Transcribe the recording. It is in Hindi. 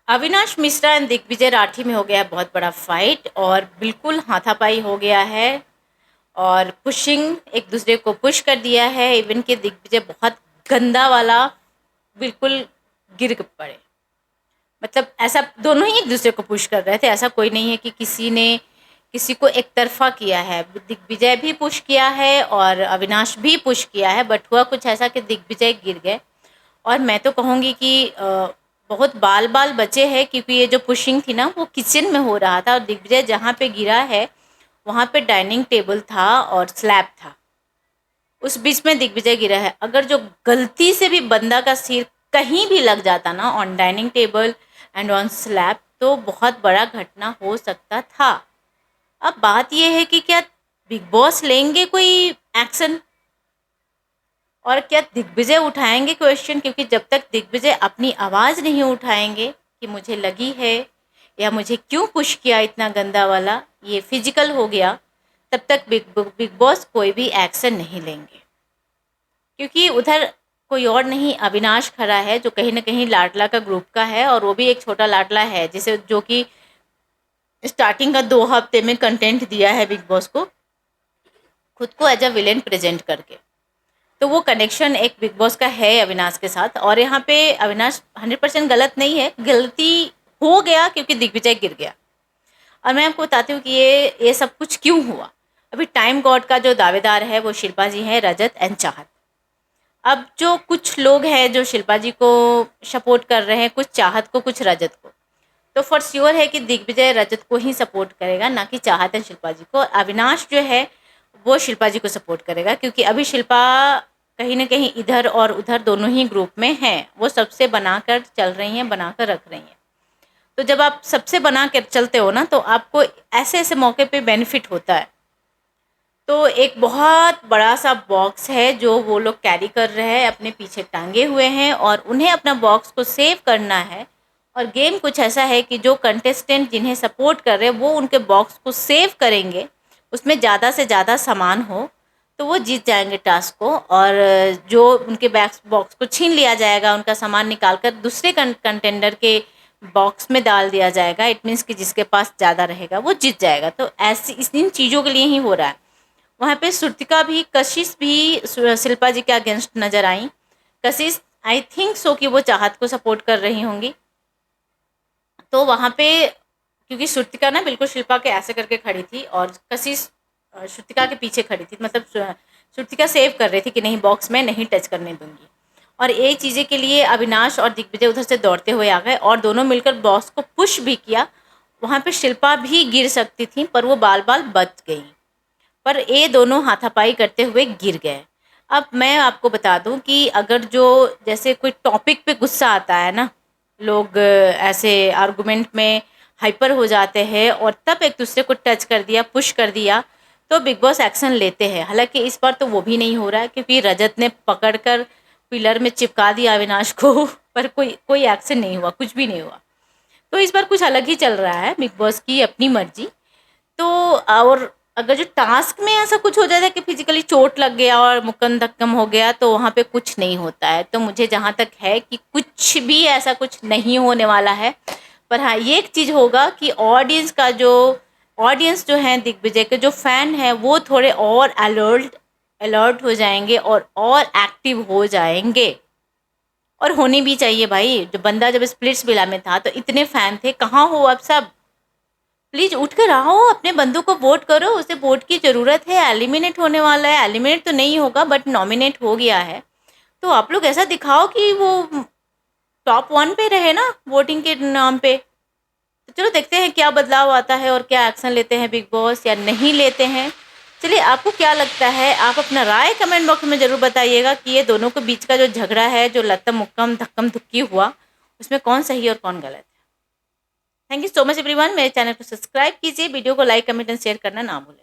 अविनाश मिश्रा एंड दिग्विजय राठी में हो गया है बहुत बड़ा फाइट और बिल्कुल हाथापाई हो गया है और पुशिंग एक दूसरे को पुश कर दिया है। इवन कि दिग्विजय बहुत गंदा वाला बिल्कुल गिर पड़े। मतलब ऐसा दोनों ही एक दूसरे को पुश कर रहे थे, ऐसा कोई नहीं है कि किसी ने किसी को एक तरफा किया है। दिग्विजय भी पुश किया है और अविनाश भी पुश किया है, बट हुआ कुछ ऐसा कि दिग्विजय गिर गए। और मैं तो कहूँगी कि बहुत बाल बाल बचे हैं, क्योंकि ये जो पुशिंग थी ना वो किचन में हो रहा था और दिग्विजय जहाँ पे गिरा है वहाँ पे डाइनिंग टेबल था और स्लैब था, उस बीच में दिग्विजय गिरा है। अगर जो गलती से भी बंदा का सिर कहीं भी लग जाता ना on dining table and on slab, तो बहुत बड़ा घटना हो सकता था। अब बात यह है कि क्या बिग बॉस लेंगे कोई एक्शन और क्या दिग्विजय उठाएंगे क्वेश्चन, क्योंकि जब तक दिग्विजय अपनी आवाज़ नहीं उठाएंगे कि मुझे लगी है या मुझे क्यों पुश किया इतना गंदा वाला, ये फिजिकल हो गया, तब तक बिग बॉस कोई भी एक्शन नहीं लेंगे। क्योंकि उधर कोई और नहीं अविनाश खड़ा है जो कहीं ना कहीं लाडला का ग्रुप का है, और वो भी एक छोटा लाडला है जिसे जो कि स्टार्टिंग का 2 हफ्ते में कंटेंट दिया है बिग बॉस को, खुद को एज अ विलेन प्रेजेंट करके। तो वो कनेक्शन एक बिग बॉस का है अविनाश के साथ। और यहाँ पे अविनाश 100% गलत नहीं है, गलती हो गया क्योंकि दिग्विजय गिर गया। और मैं आपको बताती हूँ कि ये सब कुछ क्यों हुआ। अभी टाइम गॉड का जो दावेदार है वो शिल्पा जी हैं, रजत एंड चाहत। अब जो कुछ लोग हैं जो शिल्पा जी को सपोर्ट कर रहे हैं, कुछ चाहत को कुछ रजत को, तो फॉर श्योर है कि दिग्विजय रजत को ही सपोर्ट करेगा, ना कि चाहत एंड शिल्पा जी को। और अविनाश जो है वो शिल्पा जी को सपोर्ट करेगा, क्योंकि अभी शिल्पा कहीं ना कहीं इधर और उधर दोनों ही ग्रुप में हैं। वो सबसे बनाकर चल रही हैं, बनाकर रख रही हैं। तो जब आप सबसे बना कर चलते हो ना, तो आपको ऐसे ऐसे मौके पे बेनिफिट होता है। तो एक बहुत बड़ा सा बॉक्स है जो वो लोग कैरी कर रहे हैं, अपने पीछे टांगे हुए हैं, और उन्हें अपना बॉक्स को सेव करना है। और गेम कुछ ऐसा है कि जो कंटेस्टेंट जिन्हें सपोर्ट कर रहे हैं वो उनके बॉक्स को सेव करेंगे, उसमें ज़्यादा से ज़्यादा सामान हो तो वो जीत जाएंगे टास्क को। और जो उनके बॉक्स को छीन लिया जाएगा, उनका सामान निकाल कर दूसरे कंटेंडर के बॉक्स में डाल दिया जाएगा, इट मीन्स कि जिसके पास ज़्यादा रहेगा वो जीत जाएगा। तो ऐसी इन चीज़ों के लिए ही हो रहा है। वहाँ पे श्रुतिका भी, कशिश भी शिल्पा जी के अगेंस्ट नजर आई। कशिश आई थिंक सो कि वो चाहत को सपोर्ट कर रही होंगी। तो वहाँ पे क्योंकि श्रुतिका ना बिल्कुल शिल्पा के ऐसे करके खड़ी थी और कशिश श्रुतिका के पीछे खड़ी थी, मतलब श्रुतिका सेव कर रही थी कि नहीं बॉक्स में नहीं टच करने दूंगी। और ये चीज़ें के लिए अविनाश और दिग्विजय उधर से दौड़ते हुए आ गए और दोनों मिलकर बॉक्स को पुश भी किया। वहाँ पे शिल्पा भी गिर सकती थी पर वो बाल बाल बच गई, पर ये दोनों हाथापाई करते हुए गिर गए। अब मैं आपको बता दूं कि अगर जो जैसे कोई टॉपिक पे गुस्सा आता है ना, लोग ऐसे आर्गुमेंट में हाइपर हो जाते हैं और तब एक दूसरे को टच कर दिया, पुश कर दिया, तो बिग बॉस एक्शन लेते हैं। हालांकि इस बार तो वो भी नहीं हो रहा है, क्योंकि रजत ने पकड़कर पिलर में चिपका दिया अविनाश को पर कोई एक्शन नहीं हुआ, कुछ भी नहीं हुआ। तो इस बार कुछ अलग ही चल रहा है, बिग बॉस की अपनी मर्जी। तो और अगर जो टास्क में ऐसा कुछ हो जाता है कि फिजिकली चोट लग गया और मुक्कम धक्कम हो गया, तो वहाँ पे कुछ नहीं होता है। तो मुझे जहाँ तक है कि कुछ भी ऐसा कुछ नहीं होने वाला है। पर हाँ, ये एक चीज़ होगा कि ऑडियंस जो है दिग्विजय के जो फैन है वो थोड़े और अलर्ट हो जाएंगे और एक्टिव हो जाएंगे। और होनी भी चाहिए भाई। जो बंदा जब स्प्लिट्स विला में था तो इतने फैन थे, कहाँ हो अब सब? प्लीज उठ कर आओ, अपने बंदों को वोट करो, उसे वोट की ज़रूरत है। एलिमिनेट होने वाला है, एलिमिनेट तो नहीं होगा बट नॉमिनेट हो गया है। तो आप लोग ऐसा दिखाओ कि वो टॉप 1 पे रहे ना वोटिंग के नाम पे। तो चलो देखते हैं क्या बदलाव आता है और क्या एक्शन लेते हैं बिग बॉस या नहीं लेते हैं। चलिए, आपको क्या लगता है? आप अपना राय कमेंट बॉक्स में ज़रूर बताइएगा कि ये दोनों के बीच का जो झगड़ा है, जो लत्तम मुक्कम धक्कम धुक्की हुआ, उसमें कौन सही और कौन गलत है। Thank you so much everyone. मेरे चैनल को सब्सक्राइब कीजिए, वीडियो को लाइक कमेंट एंड शेयर करना ना भूलें।